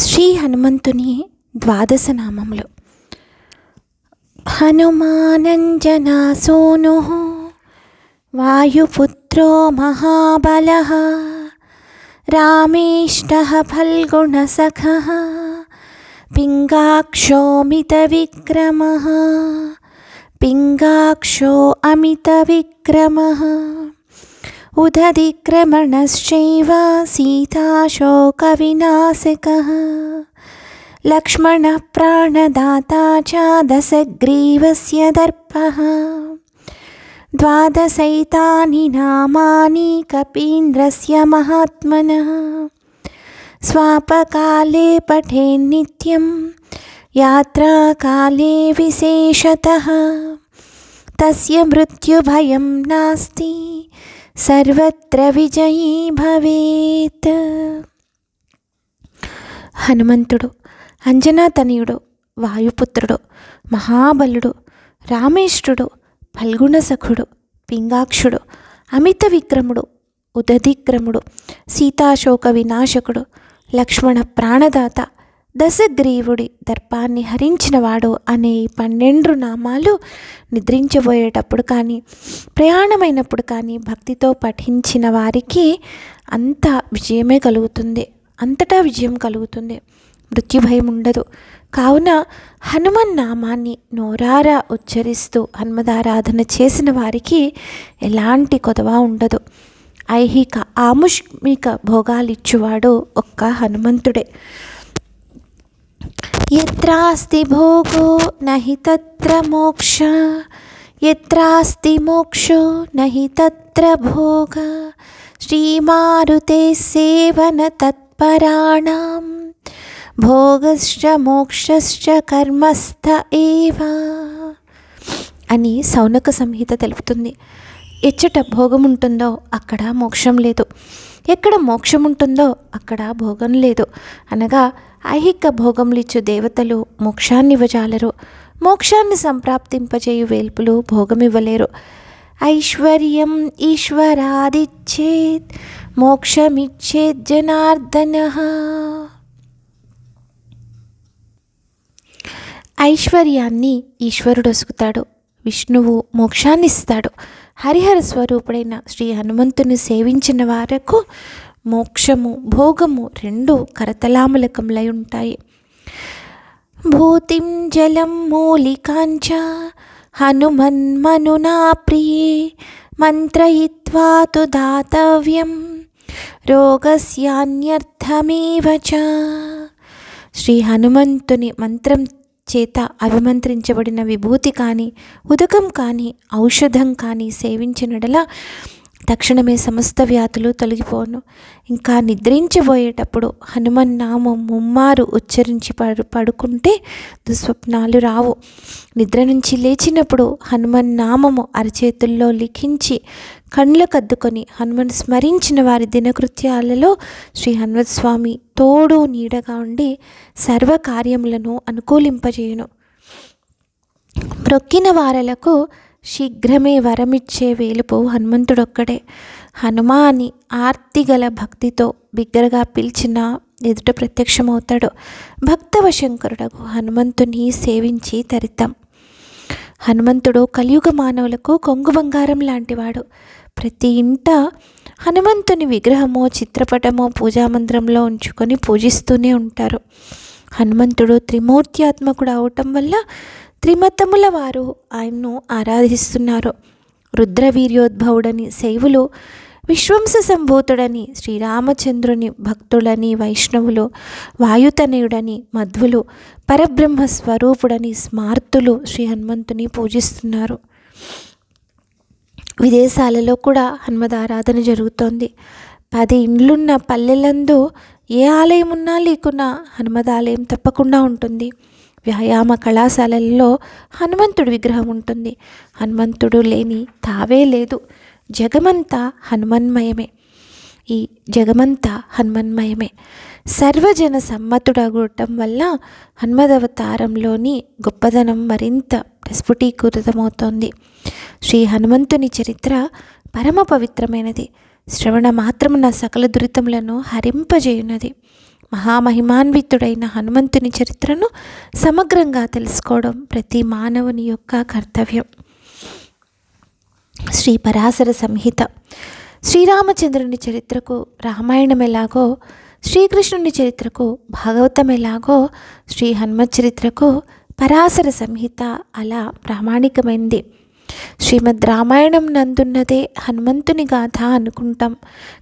శ్రీ హనుమంతుని ద్వాదశ నామములు. హనుమానంజనాసూను వాయుపుత్రో మహాబలః రామేష్టః ఫల్గుణసఖః పింగాక్షో మితవిక్రమః పింగాక్షో అమితవిక్రమః ఉదధిక్రమణశ్చైవ సీతాశోకవినాశకः లక్ష్మణః ప్రాణదాతా చ దశగ్రీవస్య దర్పః ద్వాదశైతాని నామాని కపీంద్రస్య మహాత్మనః స్వాపకాలే పఠేన్నిత్యం యాత్రాకాలే విశేషతః తస్య మృత్యుభయం నాస్తి సర్వత్ర విజయీ భవేత్. హనుమంతుడు అంజనాతనయుడు, వాయుపుత్రుడు, మహాబలుడు, రామేష్ఠుడు, ఫల్గుణసఖుడు, పింగాక్షుడు, అమిత విక్రముడు, ఉదధిక్రముడు, సీతాశోక వినాశకుడు, లక్ష్మణ ప్రాణదాత, దశగ్రీవుడి దర్పాన్ని హరించినవాడు అనే 12 నామాలు నిద్రించబోయేటప్పుడు కానీ ప్రయాణమైనప్పుడు కానీ భక్తితో పఠించిన వారికి అంతా విజయమే కలుగుతుంది, అంతటా విజయం కలుగుతుంది, మృత్యుభయం ఉండదు. కావున హనుమన్ నామాన్ని నోరారా ఉచ్చరిస్తూ హనుమదారాధన చేసిన వారికి ఎలాంటి కొదవ ఉండదు. ఐహిక ఆముష్మిక భోగాలిచ్చువాడు ఒక్క హనుమంతుడే. యత్రాస్తి భోగో నహి తత్ర మోక్ష యత్రాస్తి మోక్షో నహి తత్ర భోగ శ్రీమారుతే సేవన తత్పరాణాం భోగశ్చ మోక్షశ్చ కర్మస్థ ఏవ అని శౌనక సంహిత తెలుపుతుంది. ఎచ్చట భోగం ఉంటుందో అక్కడ మోక్షం లేదు, ఎక్కడ మోక్షం ఉంటుందో అక్కడ భోగం లేదు. అనగా ఐహిక భోగములిచ్చు దేవతలు మోక్షాన్ని ఇవ్వజాలరు, మోక్షాన్ని సంప్రాప్తింపజేయు వేల్పులు భోగమివ్వలేరు. ఐశ్వర్యం ఈశ్వరాదిచ్చేత్ మోక్షమిచ్చేత్ జనార్దనః. ఐశ్వర్యాన్ని ఈశ్వరుడు ఒసుగుతాడు, విష్ణువు మోక్షాన్ని ఇస్తాడు. హరిహర స్వరూపుడైన శ్రీ హనుమంతుని సేవించిన వారకు మోక్షము భోగము 2 కరతలామలకములై ఉంటాయి. భూతిం జలం మూలికాంచ హనుమన్మనునా ప్రియే మంత్రయిత్వా తు దాతవ్యం రోగస్యాన్యర్థమేవ చ. శ్రీ హనుమంతుని మంత్రం చేత అభిమంత్రించబడిన విభూతి కానీ ఉదకం కానీ ఔషధం కానీ సేవించినడలా తక్షణమే సమస్త వ్యాధులు తొలగిపోను. ఇంకా నిద్రించబోయేటప్పుడు హనుమన్ నామం ముమ్మారు ఉచ్చరించి పడుకుంటే దుస్వప్నాలు రావు. నిద్ర నుంచి లేచినప్పుడు హనుమన్ నామము అరచేతుల్లో లిఖించి కళ్ళకద్దుకొని హనుమన్ స్మరించిన వారి దినకృత్యాలలో శ్రీ హనుమత్స్వామి తోడు నీడగా ఉండి సర్వకార్యములను అనుకూలింపజేయును. మ్రొక్కిన వారలకు శీఘ్రమే వరమిచ్చే వేలుపు హనుమంతుడొక్కడే. హనుమా అని ఆర్తిగల భక్తితో బిగ్గరగా పిలిచిన ఎదుట ప్రత్యక్షమవుతాడు. భక్తవశంకరుడకు హనుమంతుని సేవించి తరిద్దాం. హనుమంతుడు కలియుగ మానవులకు కొంగు బంగారం లాంటివాడు. ప్రతి ఇంట హనుమంతుని విగ్రహమో చిత్రపటమో పూజామందిరంలో ఉంచుకొని పూజిస్తూనే ఉంటారు. హనుమంతుడు త్రిమూర్త్యాత్మకుడు అవటం వల్ల త్రిమతముల వారు ఆయన్ను ఆరాధిస్తున్నారు. రుద్రవీర్యోద్భవుడని శైవులు, విశ్వంస సంభూతుడని శ్రీరామచంద్రుని భక్తులని వైష్ణవులు, వాయుతనయుడని మధ్వులు, పరబ్రహ్మ స్వరూపుడని స్మార్తులు శ్రీ హనుమంతుని పూజిస్తున్నారు. విదేశాలలో కూడా హనుమదారాధన జరుగుతోంది. 10 ఇండ్లున్న పల్లెలందు ఏ ఆలయం ఉన్నా లేకున్నా హనుమదాలయం తప్పకుండా ఉంటుంది. వ్యాయామ కళాశాలల్లో హనుమంతుడి విగ్రహం ఉంటుంది. హనుమంతుడు లేని తావే లేదు. జగమంతా హనుమన్మయమే. ఈ జగమంతా హనుమన్మయమే. సర్వజన సమ్మతుడగటం వల్ల హనుమదవతారంలోని గొప్పదనం మరింత ప్రస్ఫుటీకృతమవుతోంది. శ్రీ హనుమంతుని చరిత్ర పరమ పవిత్రమైనది. శ్రవణ మాత్రమున సకల దురితములను హరింపజేయున్నది. మహామహిమాన్వితుడైన హనుమంతుని చరిత్రను సమగ్రంగా తెలుసుకోవడం ప్రతి మానవుని యొక్క కర్తవ్యం. శ్రీ పరాశర సంహిత. శ్రీరామచంద్రుని చరిత్రకు రామాయణం ఎలాగో, శ్రీకృష్ణుని చరిత్రకు భాగవతం ఎలాగో, శ్రీ హనుమత్ చరిత్రకు పరాశర సంహిత అలా ప్రామాణికమైంది. శ్రీమద్ రామాయణం నందున్నదే హనుమంతుని గాథ అనుకుంటాం,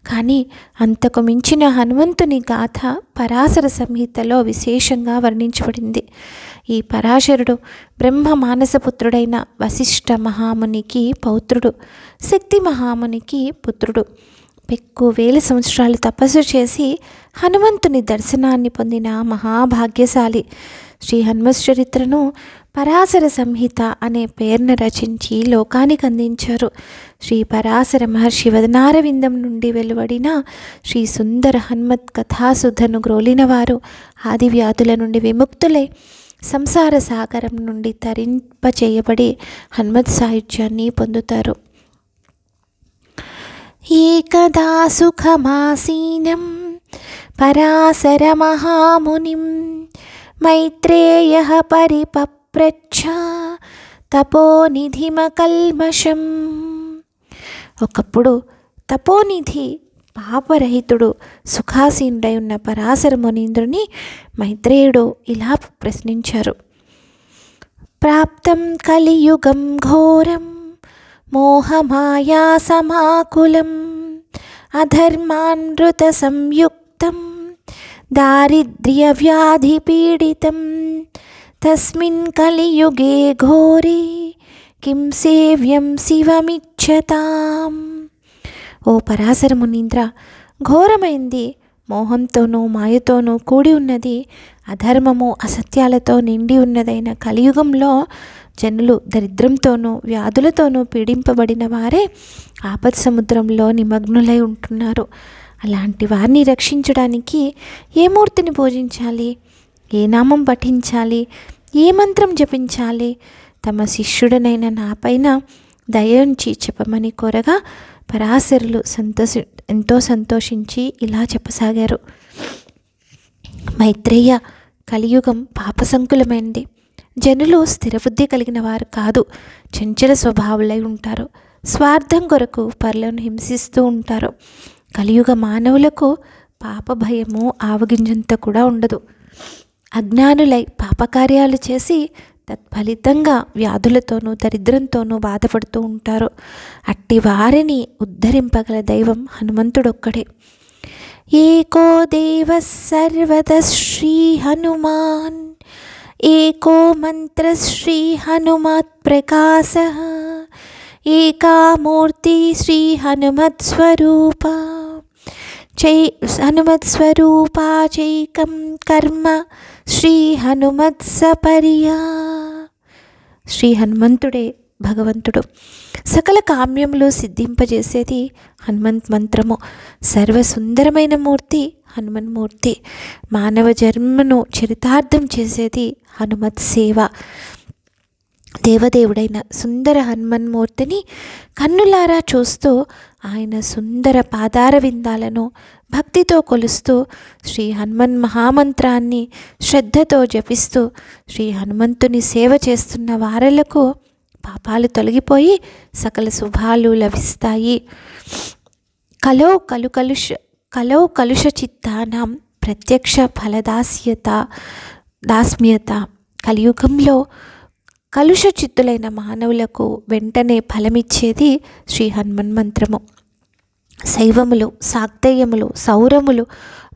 కానీ అంతకు మించిన హనుమంతుని గాథ పరాశర సంహితలో విశేషంగా వర్ణించబడింది. ఈ పరాశరుడు బ్రహ్మ మానసపుత్రుడైన వశిష్ఠ మహామునికి పౌత్రుడు, శక్తి మహామునికి పుత్రుడు. పెక్కు వేల సంవత్సరాలు తపస్సు చేసి హనుమంతుని దర్శనాన్ని పొందిన మహాభాగ్యశాలి. శ్రీ హనుమత్ చరిత్రను పరాశర సంహిత అనే పేరును రచించి లోకానికి అందించారు. శ్రీ పరాశర మహర్షి వదనారవిందం నుండి వెలువడిన శ్రీ సుందర హనుమత్ కథాసుధను గ్రోలిన వారు ఆది వ్యాధుల నుండి విముక్తులై సంసార సాగరం నుండి తరింపచేయబడి హనుమత్ సాయుధ్యాన్ని పొందుతారు. ఏకదా సుఖమాసీనం పరాశర మహామునిం మైత్రేయః పరిపప్రచ్ఛ తపోనిధిమకల్మషం. ఒకప్పుడు తపోనిధి పాపరహితుడు సుఖాసీనుడై ఉన్న పరాశర మునీంద్రుని మైత్రేయుడు ఇలా ప్రశ్నించారు. ప్రాప్తం కలియుగం ఘోరం మోహమాయా సమాకులం అధర్మానృత సంయుక్తం దారిద్ర్య వ్యాధి పీడితం తస్మిన్ కలియుగే ఘోరే కిం సేవ్యం శివమిచ్చతాం. ఓ పరాశర మునీంద్ర, ఘోరమైంది, మోహంతోనూ మాయతోనూ కూడి ఉన్నది, అధర్మము అసత్యాలతో నిండి ఉన్నదైన కలియుగంలో జనులు దరిద్రంతోనూ వ్యాధులతోనూ పీడింపబడిన వారే ఆపత్ సముద్రంలో నిమగ్నులై ఉంటున్నారు. అలాంటి వారిని రక్షించడానికి ఏ మూర్తిని పూజించాలి, ఏ నామం పఠించాలి, ఏ మంత్రం జపించాలి? తమ శిష్యుడనైన నాపైన దయించి చెప్పమని కోరగా పరాశరులు ఎంతో సంతోషించి ఇలా చెప్పసాగారు. మైత్రేయ, కలియుగం పాపసంకులమైనది. జనులు స్థిరబుద్ధి కలిగిన వారు కాదు, చంచల స్వభావులై ఉంటారు. స్వార్థం కొరకు పరులను హింసిస్తూ ఉంటారు. కలియుగ మానవులకు పాప భయము ఆవగింజంత కూడా ఉండదు. అజ్ఞానులై పాపకార్యాలు చేసి తత్ఫలితంగా వ్యాధులతోనూ దరిద్రంతోనూ బాధపడుతూ ఉంటారు. అట్టి వారిని ఉద్ధరింపగల దైవం హనుమంతుడొక్కడే. ఏకో దేవ సర్వత శ్రీ హనుమాన్ ఏకో మంత్ర శ్రీ హనుమత్ ప్రకాశ ఏకా మూర్తి శ్రీ హనుమత్ స్వరూప హనుమత్ స్వరూపా చైకం కర్మ శ్రీ హనుమత్ సపర్యా. శ్రీ హనుమంతుడే భగవంతుడు. సకల కామ్యములు సిద్ధింపజేసేది హనుమంత్ మంత్రము. సర్వసుందరమైన మూర్తి హనుమన్మూర్తి. మానవ జన్మను చరితార్థం చేసేది హనుమత్ సేవ. దేవదేవుడైన సుందర హనుమన్మూర్తిని కన్నులారా చూస్తూ ఆయన సుందర పాదార విందాలను భక్తితో కొలుస్తూ శ్రీ హనుమన్ మహామంత్రాన్ని శ్రద్ధతో జపిస్తూ శ్రీ హనుమంతుని సేవ చేస్తున్న వారలకు పాపాలు తొలగిపోయి సకల శుభాలు లభిస్తాయి. కలౌ కలుష చిత్తానాం ప్రత్యక్ష దాస్మ్యత. కలియుగంలో కలుష చిత్తులైన మానవులకు వెంటనే ఫలమిచ్చేది శ్రీ హనుమన్ మంత్రము. శైవములు, శాక్తేయములు, సౌరములు,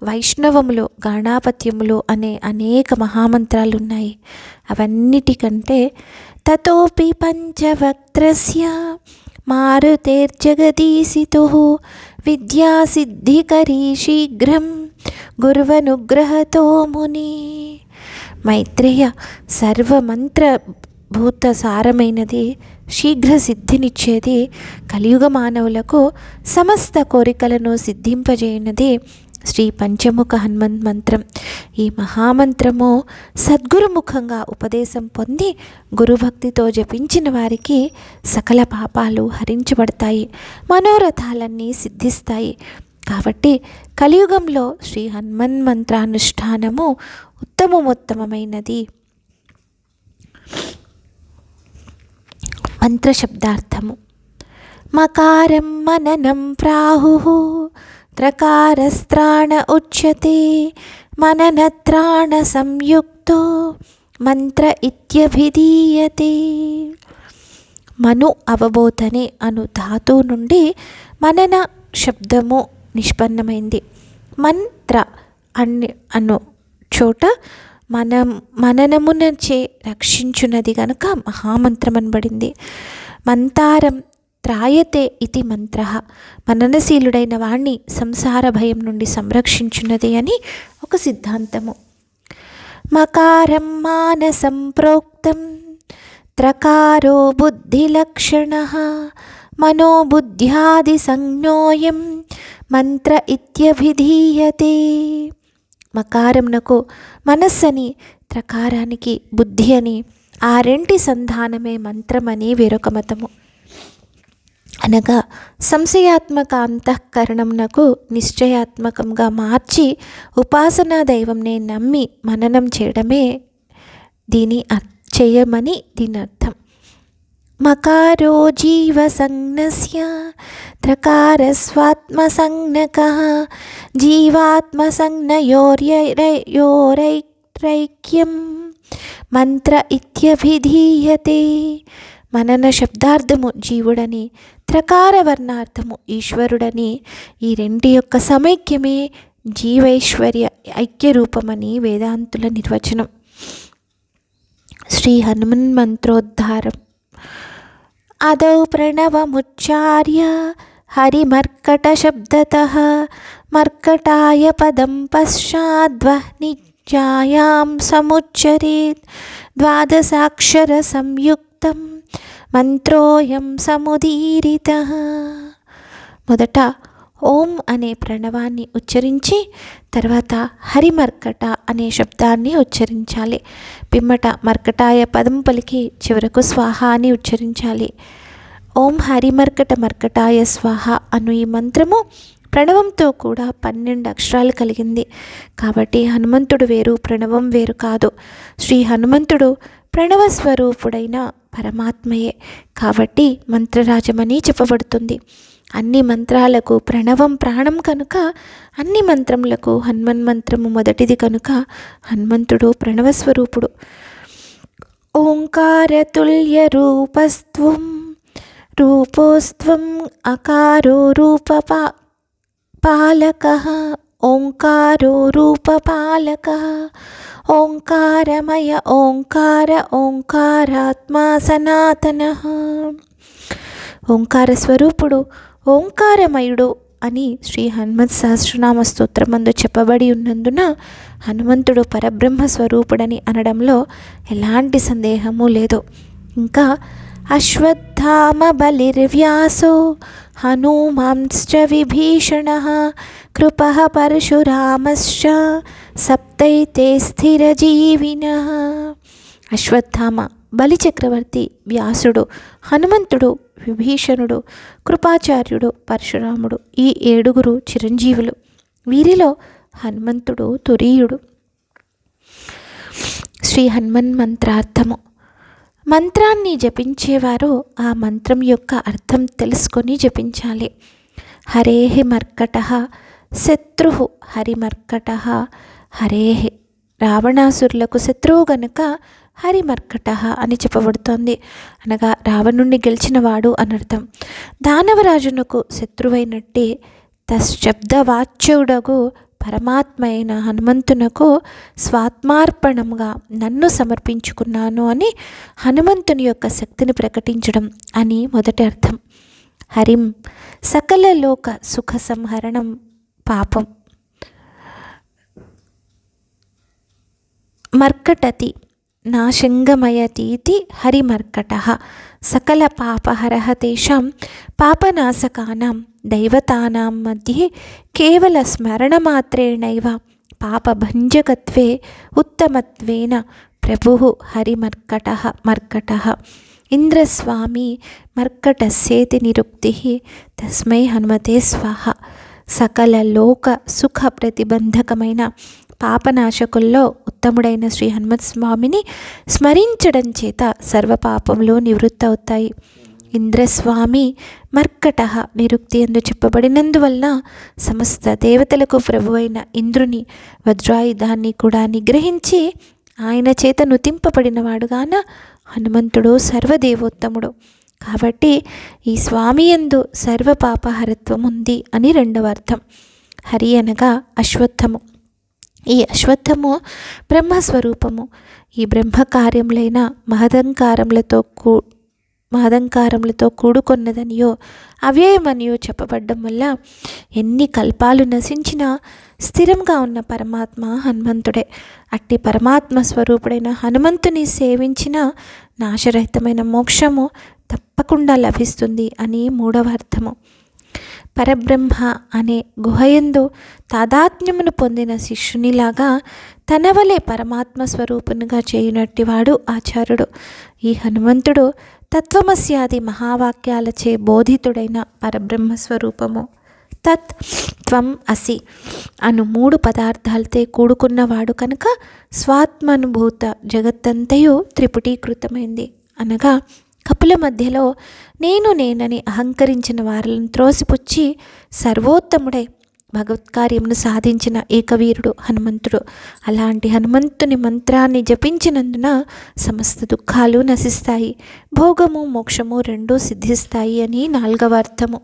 వైష్ణవములు, గణాపత్యములు అనే అనేక మహామంత్రాలు ఉన్నాయి. అవన్నిటికంటే తతోపి పంచవక్త్రస్య మారుతేర్జగదీశితుః విద్యాసిద్ధికరీ శీఘ్రం గుర్వనుగ్రహతో ముని. మైత్రేయ, సర్వమంత్ర భూత సారమైనది, శీఘ్ర సిద్ధినిచ్చేది, కలియుగ మానవులకు సమస్త కోరికలను సిద్ధింపజేయనది శ్రీ పంచముఖ హనుమంత్ మంత్రం. ఈ మహామంత్రము సద్గురుముఖంగా ఉపదేశం పొంది గురుభక్తితో జపించిన వారికి సకల పాపాలు హరించబడతాయి, మనోరథాలన్నీ సిద్ధిస్తాయి. కాబట్టి కలియుగంలో శ్రీ హనుమన్ మంత్రానుష్ఠానము ఉత్తమమైనది. మంత్రశబ్దార్థము: మకారం మననం ప్రాహుః త్రకారస్త్రాణ ఉచ్యతే మననత్రాణ సంయుక్తో మంత్ర ఇత్యభిధీయతే. మను అవబోధనే అను ధాతువు నుండి మనన శబ్దము నిష్పన్నమైంది. మంత్ర అను చోట మననమునచే రక్షించున్నది గనుక మహామంత్రం అనబడింది. మంతారం త్రాయతే ఇది మంత్ర, మననశీలుడైన వాణ్ణి సంసార భయం నుండి సంరక్షించున్నది అని ఒక సిద్ధాంతము. మకారం మానసం ప్రోక్తం త్రకారో బుద్ధిలక్షణః మనోబుద్ధ్యాది సంజ్ఞోయం మంత్ర ఇత్యభిధీయతే. మకారమునకు మనస్సని, త్రకారానికి బుద్ధి అని, ఆ రెంటి సంధానమే మంత్రమని వేరొక మతము. అనగా సంశయాత్మక అంతఃకరణమునకు నిశ్చయాత్మకంగా మార్చి ఉపాసనా దైవంనే నమ్మి మననం చేయడమే చేయమని దీని అర్థం. మకారో జీవసంజ్ఞస్య త్రకారస్వాత్మసంజ్ఞకః జీవాత్మసంజ్ఞయోరైక్యం మంత్ర ఇత్యభిధీయతే. మనన శబ్దార్థము జీవుడని, త్రకార వర్ణార్థము ఈశ్వరుడని, ఈ రెంటి యొక్క సమైక్యమే జీవైశ్వర్య ఐక్యరూపమని వేదాంతుల నిర్వచనం. శ్రీ హనుమన్ మంత్రోద్ధారం: అదౌ ప్రణవముచ్చార్య హరిమర్కటశబ్దతః మర్కటాయ పదం పశ్చాద్వహ్నిజ్జాయాం సముచ్చరేత్ ద్వాదశాక్షర సంయుక్తం మంత్రోయం సముదీరితః. మొదట ఓం అనే ప్రణవాన్ని ఉచ్చరించి తర్వాత హరిమర్కట అనే శబ్దాన్ని ఉచ్చరించాలి. పిమ్మట మర్కటాయ పదం పలికి చివరకు స్వాహ అని ఉచ్చరించాలి. ఓం హరిమర్కట మర్కటాయ స్వాహ అను ఈ మంత్రము ప్రణవంతో కూడా 12 అక్షరాలు కలిగింది. కాబట్టి హనుమంతుడు వేరు, ప్రణవం వేరు కాదు. శ్రీ హనుమంతుడు ప్రణవ స్వరూపుడైన పరమాత్మయే కాబట్టి మంత్రరాజమని చెప్పబడుతుంది. అన్ని మంత్రాలకు ప్రణవం ప్రాణం కనుక అన్ని మంత్రములకు హనుమన్ మంత్రము మొదటిది కనుక హనుమంతుడు ప్రణవస్వరూపుడు. ఓంకారతుల్య రూపోస్త్వం అకారో రూపపాలకః ఓంకారో రూపపాలకః ఓంకారమయ ఓంకారాత్మా సనాతనః. ఓంకార స్వరూపుడు, ఓంకారమయుడు అని శ్రీ హనుమత్ సహస్రనామ స్తోత్రమందు చెప్పబడి ఉన్నందున హనుమంతుడు పరబ్రహ్మ స్వరూపుడని అనడంలో ఎలాంటి సందేహము లేదు. ఇంకా అశ్వత్థామ బలిర్వ్యాసో హనుమాంశ్చ విభీషణః కృపః పరశురామశ్చ సప్తైతే స్థిరజీవినః. అశ్వత్థామ, బలిచక్రవర్తి, వ్యాసుడు, హనుమంతుడు, విభీషణుడు, కృపాచార్యుడు, పరశురాముడు ఈ 7 చిరంజీవులు. వీరిలో హనుమంతుడు తురీయుడు. శ్రీ హనుమన్ మంత్రార్థము: మంత్రాన్ని జపించేవారు ఆ మంత్రం యొక్క అర్థం తెలుసుకొని జపించాలి. హరేః మర్కటః శత్రుః హరిమర్కటః. హరేః రావణాసురులకు శత్రువు గనుక హరిమర్కటః అని చెప్పబడుతోంది. అనగా రావణుణ్ణి గెలిచినవాడు అనర్థం. దానవరాజునకు శత్రువైనట్టే తశ్శబ్దవాచ్యుడగు పరమాత్మ అయిన హనుమంతునకు స్వాత్మార్పణముగా నన్ను సమర్పించుకున్నాను అని హనుమంతుని యొక్క శక్తిని ప్రకటించడం అని మొదటి అర్థం. హరిం సకల లోక సుఖ సంహరణం పాపం. మర్కటతి నాశంగమయతీతి హరిమర్కటః సకల పాపహరః తేషాం పాపనాశకానాం దైవతానాం మధ్యే కేవల స్మరణమాత్రేణైవ పాపభంజకత్వే ఉత్తమత్వేన ప్రభుః హరిమర్కటః. ఇంద్రస్వామి మర్కటస్యేతి నిరుక్తిః తస్మై హనుమతే స్వాహ. సకల లోక సుఖ ప్రతిబంధకమైన పాపనాశకుల్లో ఉత్తముడైన శ్రీ హనుమత్ స్వామిని స్మరించడం చేత సర్వపాపంలో నివృత్తి అవుతాయి. ఇంద్రస్వామి మర్కట నిరుక్తి ఎందు చెప్పబడినందువలన సమస్త దేవతలకు ప్రభువైన ఇంద్రుని వజ్రాయుధాన్ని కూడా నిగ్రహించి ఆయన చేత నుతింపబడినవాడుగాన హనుమంతుడు సర్వదేవోత్తముడు. కాబట్టి ఈ స్వామి యందు సర్వపాపహరత్వం ఉంది అని రెండవ అర్థం. హరి అనగా అశ్వత్థము. ఈ అశ్వత్థము బ్రహ్మస్వరూపము. ఈ బ్రహ్మకార్యములైన మహదంకారములతో కూడుకొన్నదనియో అవ్యయమనియో చెప్పబడ్డం వల్ల ఎన్ని కల్పాలు నశించినా స్థిరంగా ఉన్న పరమాత్మ హనుమంతుడే. అట్టి పరమాత్మ స్వరూపుడైన హనుమంతుని సేవించిన నాశరహితమైన మోక్షము తప్పకుండా లభిస్తుంది అని మూడవ అర్థము. పరబ్రహ్మ అనే గుహయందు తాదాత్మ్యమును పొందిన శిష్యునిలాగా తన వలె పరమాత్మ స్వరూపునిగా చేయునట్టివాడు ఆచార్యుడు. ఈ హనుమంతుడు తత్వమస్యాది మహావాక్యాలచే బోధితుడైన పరబ్రహ్మ స్వరూపము. తత్ త్వం అసి అను 3 పదార్థాలతో కూడుకున్నవాడు కనుక స్వాత్మానుభూత జగత్తంతయు త్రిపుటీకృతమైంది. అనగా కపుల మధ్యలో నేనని అహంకరించిన వారిని త్రోసిపుచ్చి సర్వోత్తముడై భగవత్కార్యమును సాధించిన ఏకవీరుడు హనుమంతుడు. అలాంటి హనుమంతుని మంత్రాన్ని జపించినందున సమస్త దుఃఖాలు నశిస్తాయి, భోగము మోక్షము రెండూ సిద్ధిస్తాయి అని 4వ అర్థము.